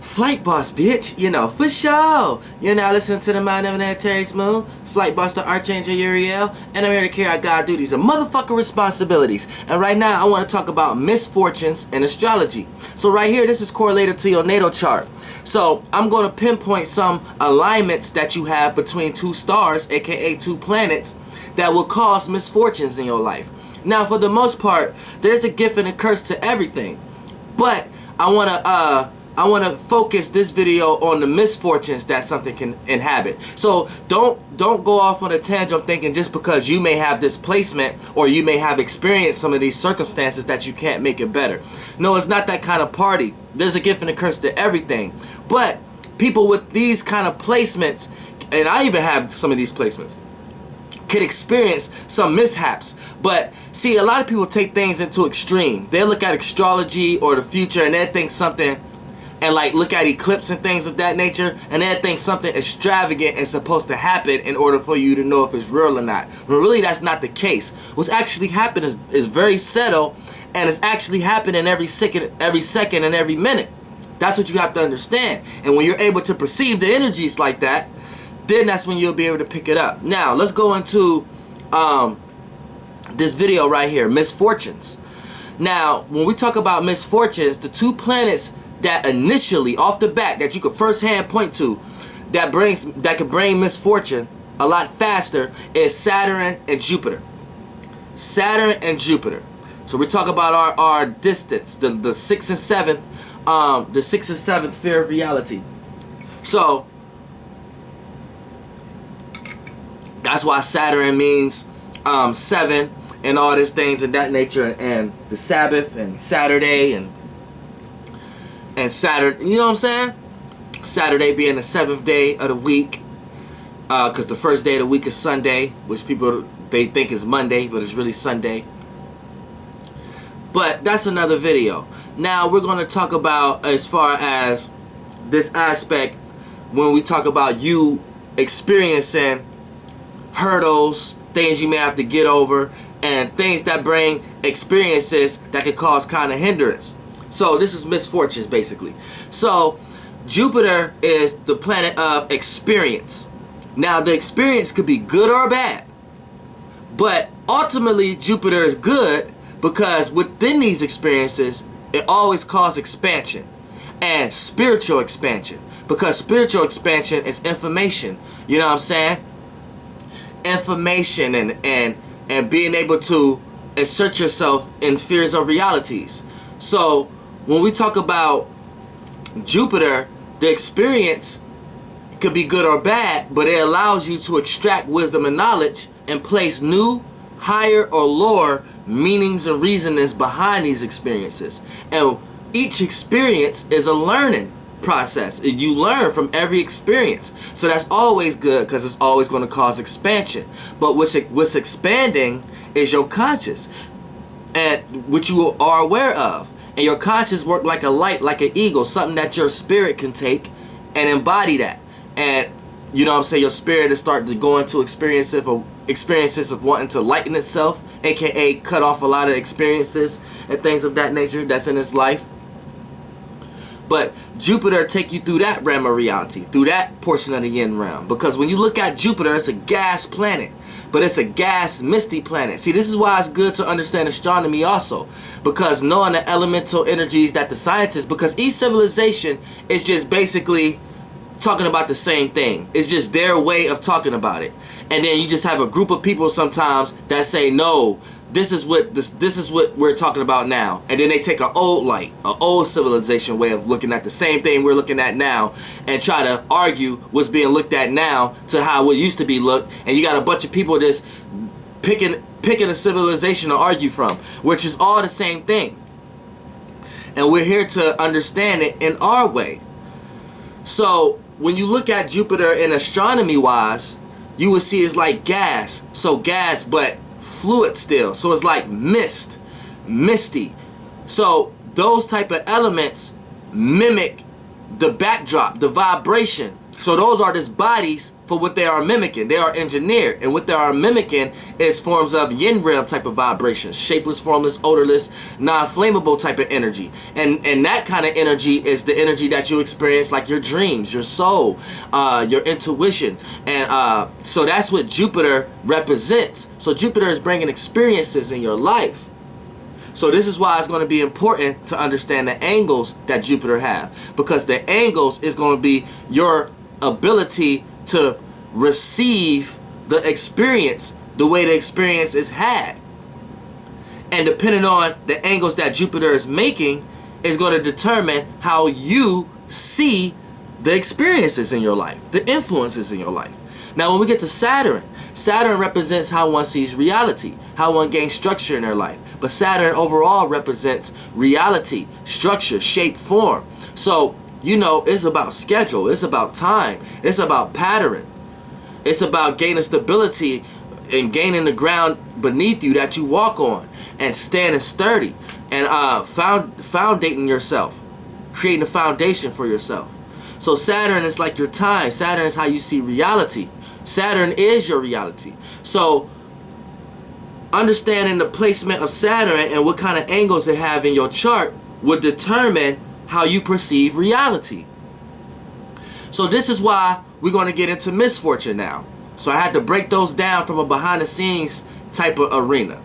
Flight Boss, bitch, you know, for sure. You're now listening to the Mind of an Terry Smooth, Flight Boss, the Archangel Uriel, and I'm here to carry out God duties and motherfucking responsibilities. And right now, I want to talk about misfortunes in astrology. So right here, this is correlated to your natal chart. So I'm going to pinpoint some alignments that you have between two stars, aka two planets, that will cause misfortunes in your life. Now, for the most part, there's a gift and a curse to everything, but I want to focus this video on the misfortunes that something can inhabit. So don't go off on a tangent thinking just because you may have this placement or you may have experienced some of these circumstances that you can't make it better. No, it's not that kind of party. There's a gift and a curse to everything. But people with these kind of placements, and I even have some of these placements, could experience some mishaps. But see, a lot of people take things into extreme. They look at astrology or the future and they think something, and like look at eclipse and things of that nature, and then think something extravagant is supposed to happen in order for you to know if it's real or not. But really, that's not the case. What's actually happening is very subtle, and it's actually happening every second and every minute. That's what you have to understand. And when you're able to perceive the energies like that, then that's when you'll be able to pick it up. Now, let's go into this video right here, misfortunes. Now, when we talk about misfortunes, the two planets that initially off the bat that you could firsthand point to that could bring misfortune a lot faster is Saturn and Jupiter. Saturn and Jupiter. So we talk about our distance, the 6th and 7th, the 6th and 7th sphere of reality. So that's why Saturn means 7 and all these things of that nature, and the Sabbath and Saturday and Saturday, you know what I'm saying? Saturday being the 7th day of the week, because the first day of the week is Sunday, which people, they think is Monday, but it's really Sunday. But that's another video. Now we're going to talk about as far as this aspect when we talk about you experiencing hurdles, things you may have to get over, and things that bring experiences that could cause kind of hindrance. So this is misfortunes basically. So Jupiter is the planet of experience. Now the experience could be good or bad, but ultimately Jupiter is good because within these experiences it always causes expansion and spiritual expansion, because spiritual expansion is information. You know what I'm saying? Information and being able to insert yourself in spheres of realities. So when we talk about Jupiter, the experience could be good or bad, but it allows you to extract wisdom and knowledge and place new, higher or lower meanings and reasonings behind these experiences. And each experience is a learning process. You learn from every experience. So that's always good because it's always going to cause expansion. But what's expanding is your conscious, and which you are aware of. And your conscious work like a light, like an eagle, something that your spirit can take and embody that. And you know what I'm saying, your spirit is starting to go into experiences of wanting to lighten itself, aka cut off a lot of experiences and things of that nature that's in its life. But Jupiter take you through that realm of reality, through that portion of the yin realm. Because when you look at Jupiter, it's a gas planet, but it's a gas misty planet. See, this is why it's good to understand astronomy also, because knowing the elemental energies that the scientists, because each civilization is just basically talking about the same thing. It's just their way of talking about it. And then you just have a group of people sometimes that say, no, this is what we're talking about now. And then they take an old civilization way of looking at the same thing we're looking at now and try to argue what's being looked at now to how it used to be looked. And you got a bunch of people just picking a civilization to argue from, which is all the same thing. And we're here to understand it in our way. So when you look at Jupiter in astronomy wise, you will see it's like gas. So gas, but fluid still. So it's like mist, misty. So those type of elements mimic the backdrop, the vibration So those are just bodies for what they are mimicking. They are engineered, and what they are mimicking is forms of yin realm type of vibrations, shapeless, formless, odorless, non-flammable type of energy. And that kind of energy is the energy that you experience, like your dreams, your soul, your intuition. And so that's what Jupiter represents. So Jupiter is bringing experiences in your life. So this is why it's going to be important to understand the angles that Jupiter have, because the angles is going to be your ability to receive the experience the way the experience is had. And depending on the angles that Jupiter is making is going to determine how you see the experiences in your life, the influences in your life. Now when we get to Saturn, Saturn represents how one sees reality, how one gains structure in their life. But Saturn overall represents reality, structure, shape, form. So, you know, it's about schedule, it's about time, it's about pattern. It's about gaining stability and gaining the ground beneath you that you walk on, and standing sturdy, and foundating yourself, creating a foundation for yourself. So Saturn is like your time. Saturn is how you see reality. Saturn is your reality. So understanding the placement of Saturn and what kind of angles it have in your chart would determine how you perceive reality. So this is why we're going to get into misfortune now. So I had to break those down from a behind the scenes type of arena.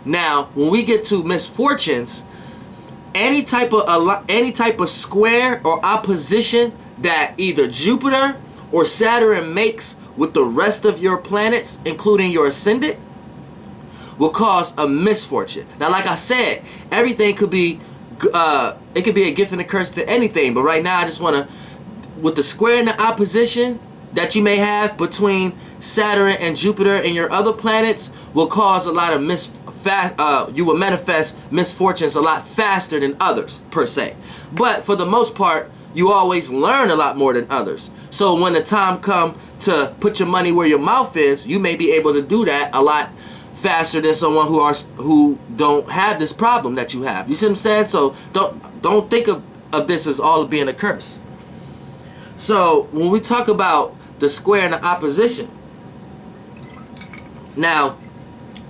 Now, when we get to misfortunes, any type of square or opposition that either Jupiter or Saturn makes with the rest of your planets, including your ascendant, will cause a misfortune. Now, like I said, everything could be, it could be a gift and a curse to anything. But right now, I just want to, with the square and the opposition that you may have between Saturn and Jupiter and your other planets, will cause a lot of you will manifest misfortunes a lot faster than others, per se. But for the most part, you always learn a lot more than others. So when the time comes to put your money where your mouth is, you may be able to do that a lot faster than someone who don't have this problem that you have. You see what I'm saying? So don't think of this as all being a curse. So when we talk about the square and the opposition, now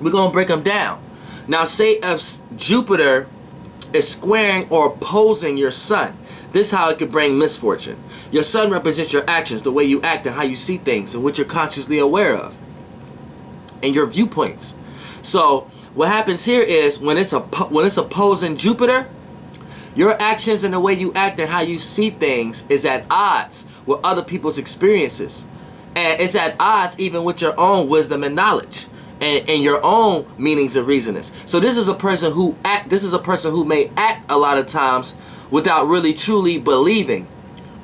we're going to break them down. Now say if Jupiter is squaring or opposing your sun, this is how it could bring misfortune. Your sun represents your actions, the way you act and how you see things, and what you're consciously aware of, and your viewpoints. So what happens here is when it's opposing Jupiter, your actions and the way you act and how you see things is at odds with other people's experiences, and it's at odds even with your own wisdom and knowledge, and your own meanings and reasonings. So this is a person who may act a lot of times without really truly believing,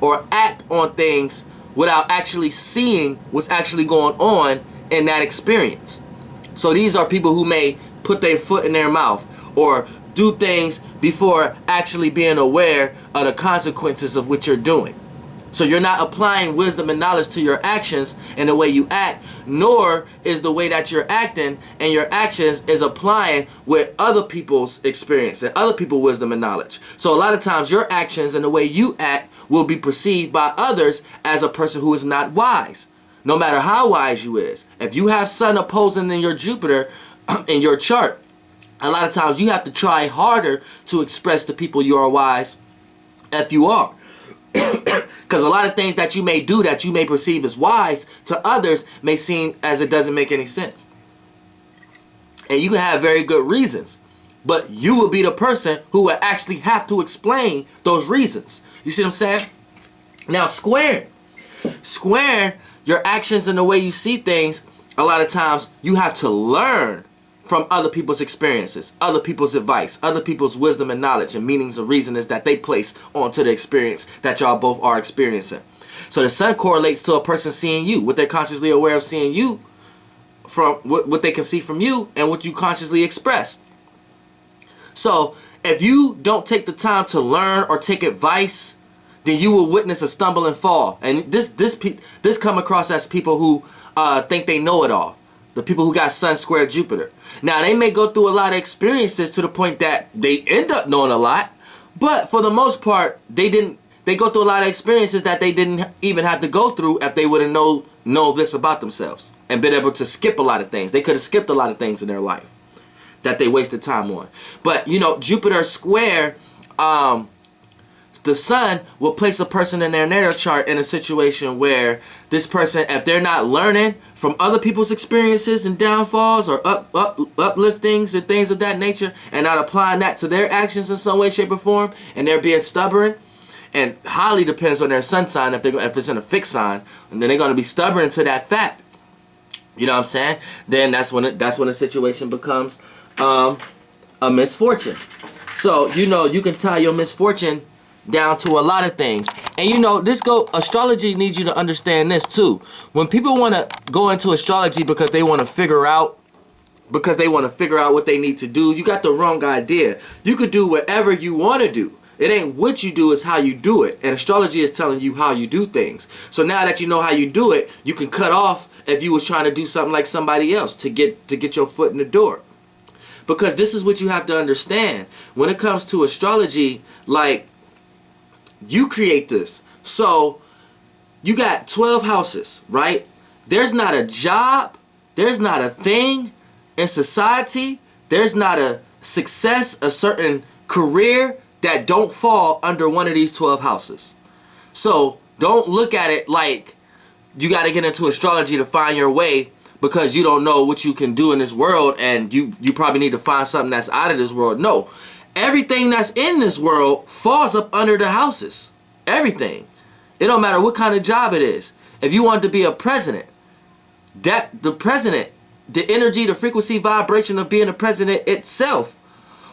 or act on things without actually seeing what's actually going on in that experience. So these are people who may put their foot in their mouth or do things before actually being aware of the consequences of what you're doing. So you're not applying wisdom and knowledge to your actions and the way you act, nor is the way that you're acting and your actions is applying with other people's experience and other people's wisdom and knowledge. So a lot of times your actions and the way you act will be perceived by others as a person who is not wise, no matter how wise you is. If you have Sun opposing in your Jupiter in your chart, a lot of times you have to try harder to express to people you are wise if you are. Because a lot of things that you may do that you may perceive as wise to others may seem as it doesn't make any sense. And you can have very good reasons, but you will be the person who will actually have to explain those reasons. You see what I'm saying? Now squaring your actions and the way you see things, a lot of times you have to learn from other people's experiences, other people's advice, other people's wisdom and knowledge and meanings and reasonings that they place onto the experience that y'all both are experiencing. So the sun correlates to a person seeing you, what they're consciously aware of seeing you, from what they can see from you and what you consciously express. So if you don't take the time to learn or take advice, then you will witness a stumble and fall. And this come across as people who think they know it all. The people who got Sun square Jupiter. Now, they may go through a lot of experiences to the point that they end up knowing a lot, but for the most part, they didn't they go through a lot of experiences that they didn't even have to go through if they would have know this about themselves and been able to skip a lot of things. They could have skipped a lot of things in their life that they wasted time on. But, you know, Jupiter square the sun will place a person in their natal chart in a situation where this person, if they're not learning from other people's experiences and downfalls or upliftings and things of that nature, and not applying that to their actions in some way, shape, or form, and they're being stubborn, and highly depends on their sun sign, if it's in a fixed sign, and then they're going to be stubborn to that fact. You know what I'm saying? Then that's when a situation becomes a misfortune. So, you know, you can tie your misfortune down to a lot of things. And you know, astrology needs you to understand this too. When people want to go into astrology because they want to figure out what they need to do, you got the wrong idea. You could do whatever you want to do. It ain't what you do, it's how you do it. And astrology is telling you how you do things. So now that you know how you do it, you can cut off if you was trying to do something like somebody else to get your foot in the door. Because this is what you have to understand. When it comes to astrology, like, you create this. So you got 12 houses, right? There's not a job, there's not a thing in society, there's not a success, a certain career that don't fall under one of these 12 houses. So don't look at it like you got to get into astrology to find your way because you don't know what you can do in this world, and you probably need to find something that's out of this world. No. Everything that's in this world falls up under the houses. Everything. It don't matter what kind of job it is. If you wanted to be a president, the energy, the frequency, vibration of being a president itself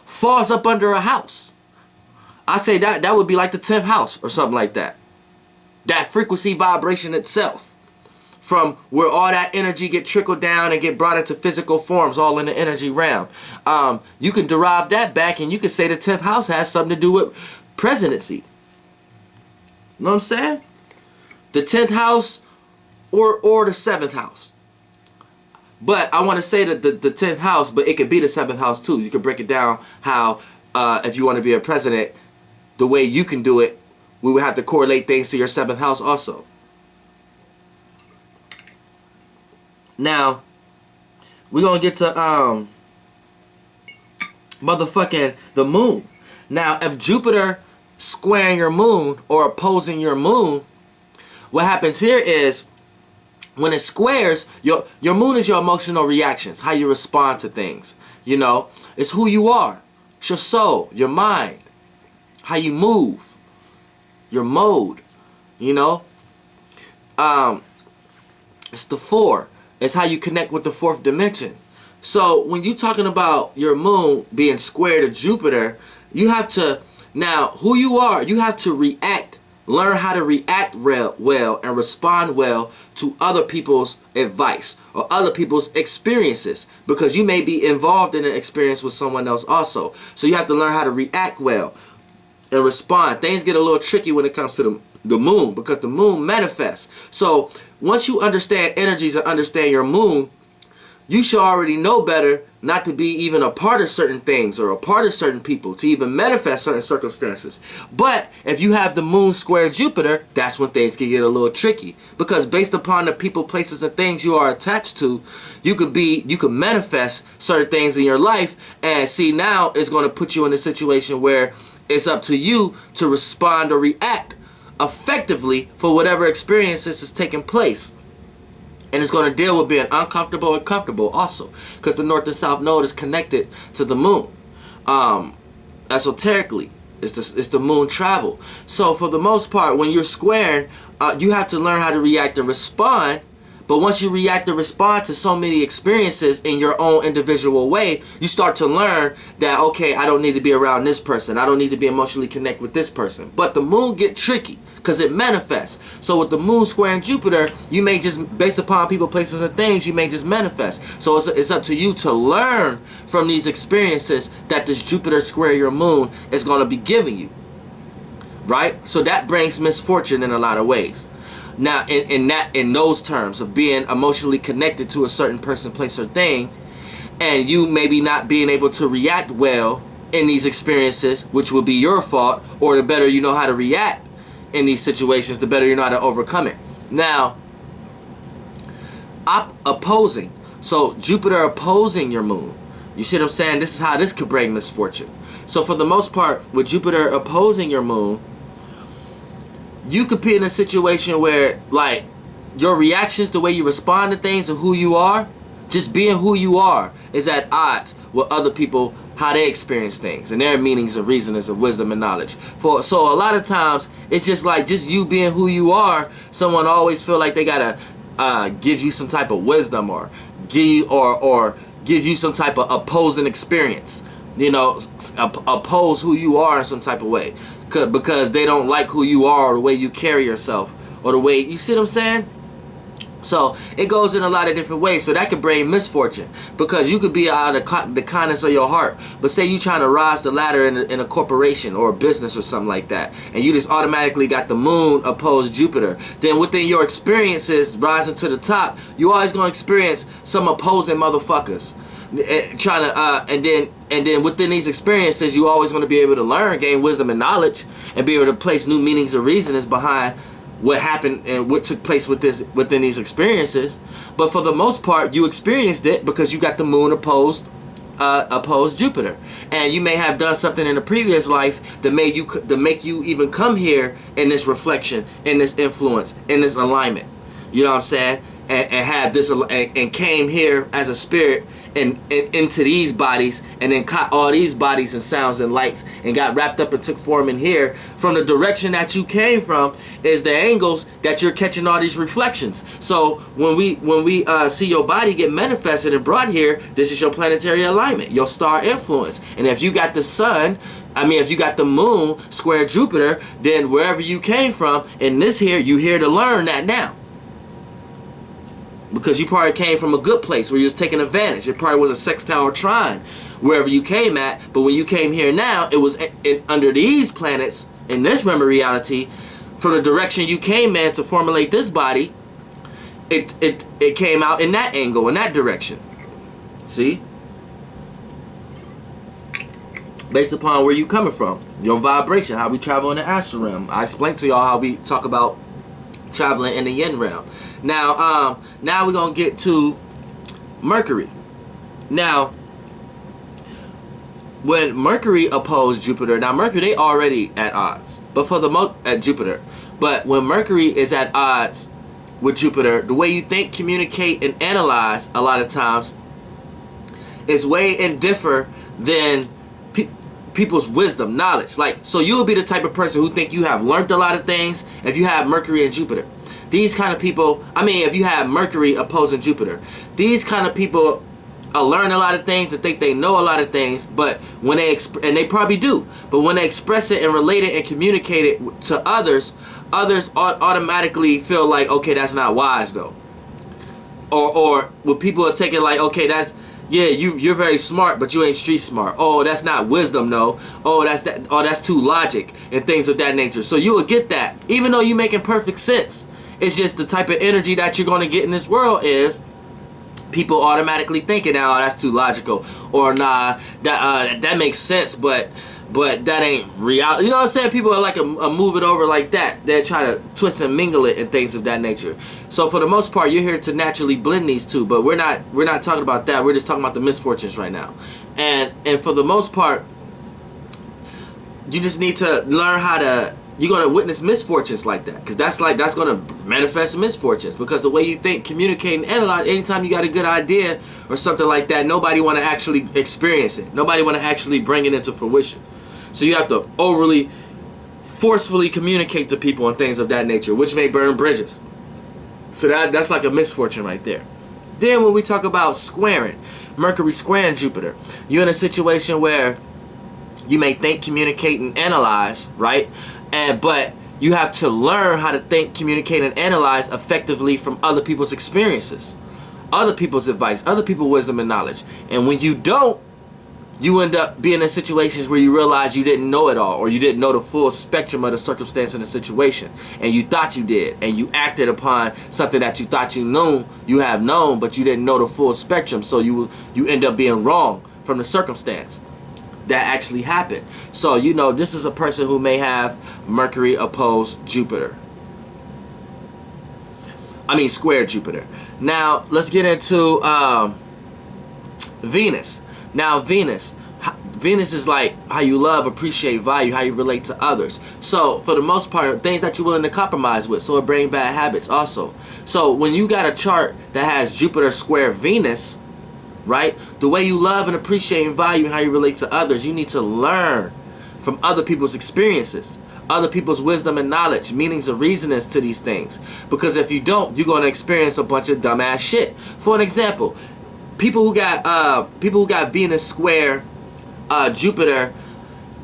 falls up under a house. I say that would be like the 10th house or something like that. That frequency, vibration itself. From where all that energy get trickled down and get brought into physical forms, all in the energy realm. You can derive that back, and you can say the 10th house has something to do with presidency. You know what I'm saying? The 10th house or the 7th house. But I want to say that the 10th house, but it could be the 7th house too. You can break it down how if you want to be a president, the way you can do it, we would have to correlate things to your 7th house also. Now, we're going to get to motherfucking the moon. Now, if Jupiter squaring your moon or opposing your moon, what happens here is when it squares, your moon is your emotional reactions, how you respond to things. You know, it's who you are. It's your soul, your mind, how you move, your mode, you know. It's the 4. It's how you connect with the 4th dimension. So when you're talking about your moon being square to Jupiter, you have to, now who you are, you have to react, learn how to react well and respond well to other people's advice or other people's experiences, because you may be involved in an experience with someone else also. So you have to learn how to react well and respond. Things get a little tricky when it comes to the moon, because the moon manifests. So once you understand energies and understand your moon, you should already know better not to be even a part of certain things or a part of certain people, to even manifest certain circumstances. But if you have the moon square Jupiter, that's when things can get a little tricky, because based upon the people, places, and things you are attached to, you could manifest certain things in your life, and see, now it's going to put you in a situation where it's up to you to respond or react effectively for whatever experiences is taking place. And it's going to deal with being uncomfortable and comfortable also, because the north and south node is connected to the moon. Esoterically, it's the moon travel. So for the most part, when you're squaring, you have to learn how to react and respond. But once you react and respond to so many experiences in your own individual way, you start to learn that, okay, I don't need to be around this person. I don't need to be emotionally connected with this person. But the moon get tricky because it manifests. So with the moon squaring Jupiter, you may just, based upon people, places, and things, you may just manifest. So it's up to you to learn from these experiences that this Jupiter square your moon is going to be giving you. Right? So that brings misfortune in a lot of ways. Now, in those terms of being emotionally connected to a certain person, place, or thing, and you maybe not being able to react well in these experiences, which will be your fault, or the better you know how to react, in these situations, the better you know how to overcome it. Now, opposing. So Jupiter opposing your moon. You see what I'm saying? This is how this could bring misfortune. So for the most part, with Jupiter opposing your moon, you could be in a situation where, like, your reactions, the way you respond to things, and who you are, just being who you are, is at odds with other people, how they experience things, and their meanings and reasonings of wisdom and knowledge. So a lot of times, it's just like, just you being who you are, someone always feel like they gotta give you some type of wisdom, or give you some type of opposing experience. You know, oppose who you are in some type of way, because they don't like who you are, or the way you carry yourself, or the way, you see what I'm saying? So it goes in a lot of different ways. So that could bring misfortune, because you could be out of the kindness of your heart, but say you trying to rise the ladder in a corporation or a business or something like that, and you just automatically got the moon opposed Jupiter. Then within your experiences rising to the top, you always gonna experience some opposing motherfuckers trying to and then within these experiences, you always going to be able to learn, gain wisdom and knowledge, and be able to place new meanings or reasonings behind what happened and what took place within these experiences. But for the most part, you experienced it because you got the moon opposed Jupiter, and you may have done something in a previous life that make you even come here in this reflection, in this influence, in this alignment. You know what I'm saying? And had this and came here as a spirit and into these bodies, and then caught all these bodies and sounds and lights, and got wrapped up and took form in here. From the direction that you came from is the angles that you're catching all these reflections. So when we see your body get manifested and brought here, this is your planetary alignment, your star influence. And if you got the sun, if you got the moon square Jupiter, then wherever you came from in this here, you here to learn that now. Because you probably came from a good place where you was taking advantage. It probably was a sextile or trine wherever you came at. But when you came here now, it was under these planets, in this realm of reality, from the direction you came in to formulate this body, it came out in that angle, in that direction. See? Based upon where you coming from, your vibration, how we travel in the astral realm. I explained to y'all how we talk about traveling in the yin realm. Now we're gonna get to Mercury. Now, when Mercury opposed Jupiter, now Mercury, they already at odds, but for the at Jupiter. But when Mercury is at odds with Jupiter, the way you think, communicate, and analyze a lot of times is way and differ than people's wisdom, knowledge. Like, so you'll be the type of person who think you have learned a lot of things if you have Mercury and Jupiter. These kind of people, if you have Mercury opposing Jupiter, these kind of people learn a lot of things and think they know a lot of things, but when they and they probably do, but when they express it and relate it and communicate it to others automatically feel like, okay, that's not wise though. Or when people are taking like, okay, that's, yeah, you're very smart, but you ain't street smart. Oh, that's not wisdom, no. Oh, that's too logic and things of that nature. So you will get that, even though you're making perfect sense. It's just the type of energy that you're going to get in this world is people automatically thinking, oh, that's too logical, or nah, that makes sense, but that ain't reality. You know what I'm saying? People are like a move it over like that. They try to twist and mingle it and things of that nature. So for the most part, you're here to naturally blend these two, but we're not talking about that. We're just talking about the misfortunes right now. And for the most part, you just need to learn how to. You're going to witness misfortunes like that, because that's going to manifest misfortunes, because the way you think, communicate, and analyze, anytime you got a good idea or something like that, nobody want to actually experience it. Nobody want to actually bring it into fruition. So you have to overly, forcefully communicate to people and things of that nature, which may burn bridges. So that's like a misfortune right there. Then when we talk about squaring, Mercury squaring Jupiter, you're in a situation where you may think, communicate, and analyze, right? But you have to learn how to think, communicate, and analyze effectively from other people's experiences, other people's advice, other people's wisdom and knowledge. And when you don't, you end up being in situations where you realize you didn't know it all, or you didn't know the full spectrum of the circumstance and the situation, and you thought you did, and you acted upon something that you thought you have known, but you didn't know the full spectrum, so you end up being wrong from the circumstance. that actually happened. So, you know, this is a person who may have Mercury opposed Jupiter. I mean, square Jupiter. Now, let's get into Venus. Now, Venus is like how you love, appreciate, value, how you relate to others. So, for the most part, things that you're willing to compromise with. So, it brings bad habits also. So, when you got a chart that has Jupiter square Venus, right? The way you love and appreciate and value and how you relate to others, you need to learn from other people's experiences, other people's wisdom and knowledge, meanings and reasonings to these things. Because if you don't, you're going to experience a bunch of dumbass shit. For an example, people who got Venus square Jupiter,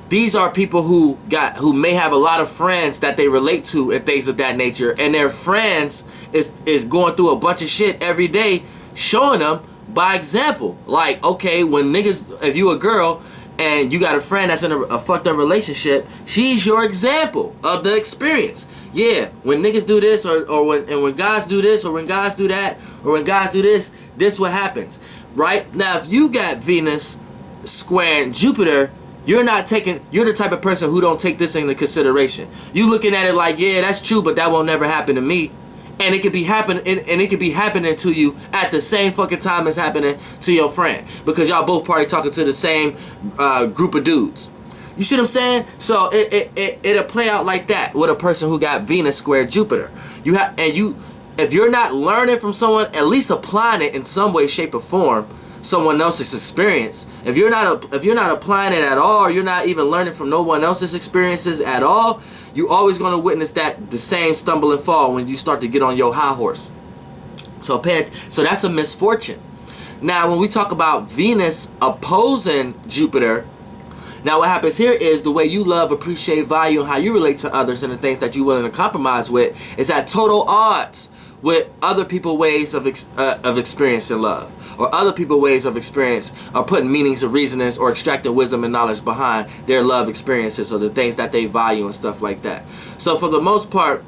these are people who may have a lot of friends that they relate to and things of that nature, and their friends is going through a bunch of shit every day, showing them by example. Like, okay, when niggas, if you a girl and you got a friend that's in a fucked up relationship, she's your example of the experience. Yeah, when niggas do this, or when guys do this, or when guys do that, or when guys do this, this what happens, right? Now, if you got Venus squaring Jupiter, you're the type of person who don't take this into consideration. You looking at it like, yeah, that's true, but that won't never happen to me. And it could be happening to you at the same fucking time as happening to your friend, because y'all both probably talking to the same group of dudes. You see what I'm saying? So it'll play out like that with a person who got Venus square Jupiter. If you're not learning from someone, at least applying it in some way, shape, or form, someone else's experience. If you're not applying it at all, or you're not even learning from no one else's experiences at all, you're always going to witness the same stumble and fall when you start to get on your high horse. So that's a misfortune. Now, when we talk about Venus opposing Jupiter, now what happens here is the way you love, appreciate, value, and how you relate to others and the things that you're willing to compromise with is at total odds with other people's ways of experiencing love, or other people's ways of experience, or putting meanings or reasonings or extracting wisdom and knowledge behind their love experiences or the things that they value and stuff like that. So for the most part,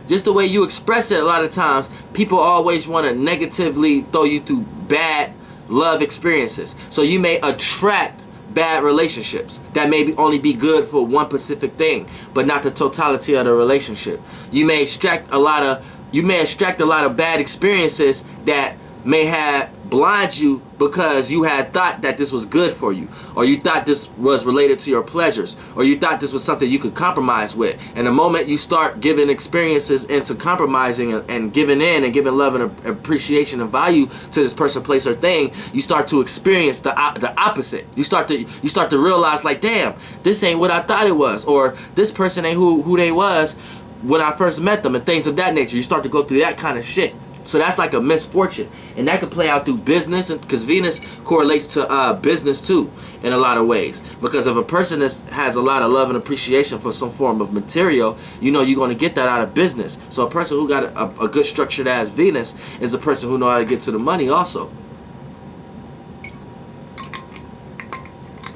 just the way you express it, a lot of times people always want to negatively throw you through bad love experiences. So you may attract bad relationships that may only be good for one specific thing, but not the totality of the relationship. You may extract a lot of bad experiences that may have blind you because you had thought that this was good for you, or you thought this was related to your pleasures, or you thought this was something you could compromise with. And the moment you start giving experiences into compromising and giving in and giving love and appreciation and value to this person, place, or thing, you start to experience the opposite. You start to realize, like, damn, this ain't what I thought it was, or this person ain't who they was when I first met them, and things of that nature. You start to go through that kind of shit. So that's like a misfortune, and that could play out through business, and because Venus correlates to business too in a lot of ways. Because if a person has a lot of love and appreciation for some form of material, you know you're going to get that out of business. So a person who got a good structured ass Venus is a person who knows how to get to the money also.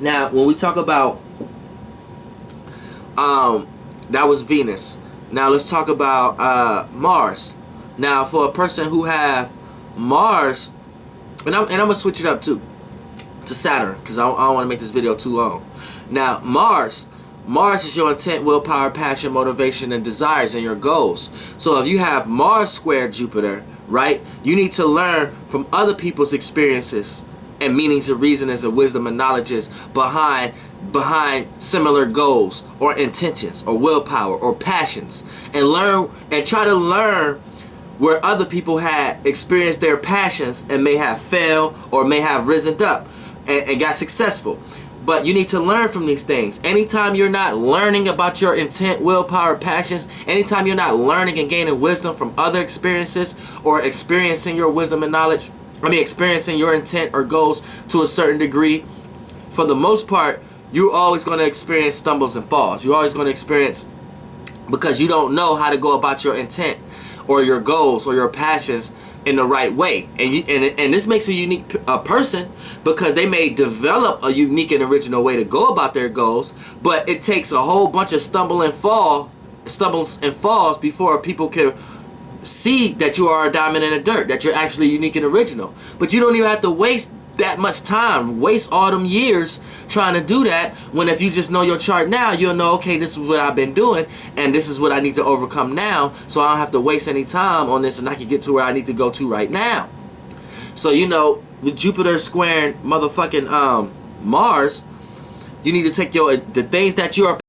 Now, when we talk about that was Venus. Now let's talk about Mars. Now, for a person who have Mars, and I'm gonna switch it up too to Saturn, because I don't want to make this video too long. Now, Mars is your intent, willpower, passion, motivation, and desires, and your goals. So if you have Mars square Jupiter, right, you need to learn from other people's experiences and meanings and reasonings and wisdom and knowledges behind similar goals or intentions or willpower or passions, and try to learn where other people had experienced their passions and may have failed or may have risen up and got successful. But you need to learn from these things. Anytime you're not learning about your intent, willpower, passions, anytime you're not learning and gaining wisdom from other experiences or experiencing your wisdom and knowledge, experiencing your intent or goals to a certain degree, for the most part, you're always going to experience stumbles and falls. You're always going to experience, because you don't know how to go about your intent or your goals or your passions in the right way. And this makes a unique person, because they may develop a unique and original way to go about their goals, but it takes a whole bunch of stumbles and falls before people can see that you are a diamond in the dirt, that you're actually unique and original. But you don't even have to waste that much time, waste all them years trying to do that, when if you just know your chart now, you'll know, okay, this is what I've been doing and this is what I need to overcome now, so I don't have to waste any time on this and I can get to where I need to go to right now. So, you know, with Jupiter squaring motherfucking Mars, you need to take the things that you are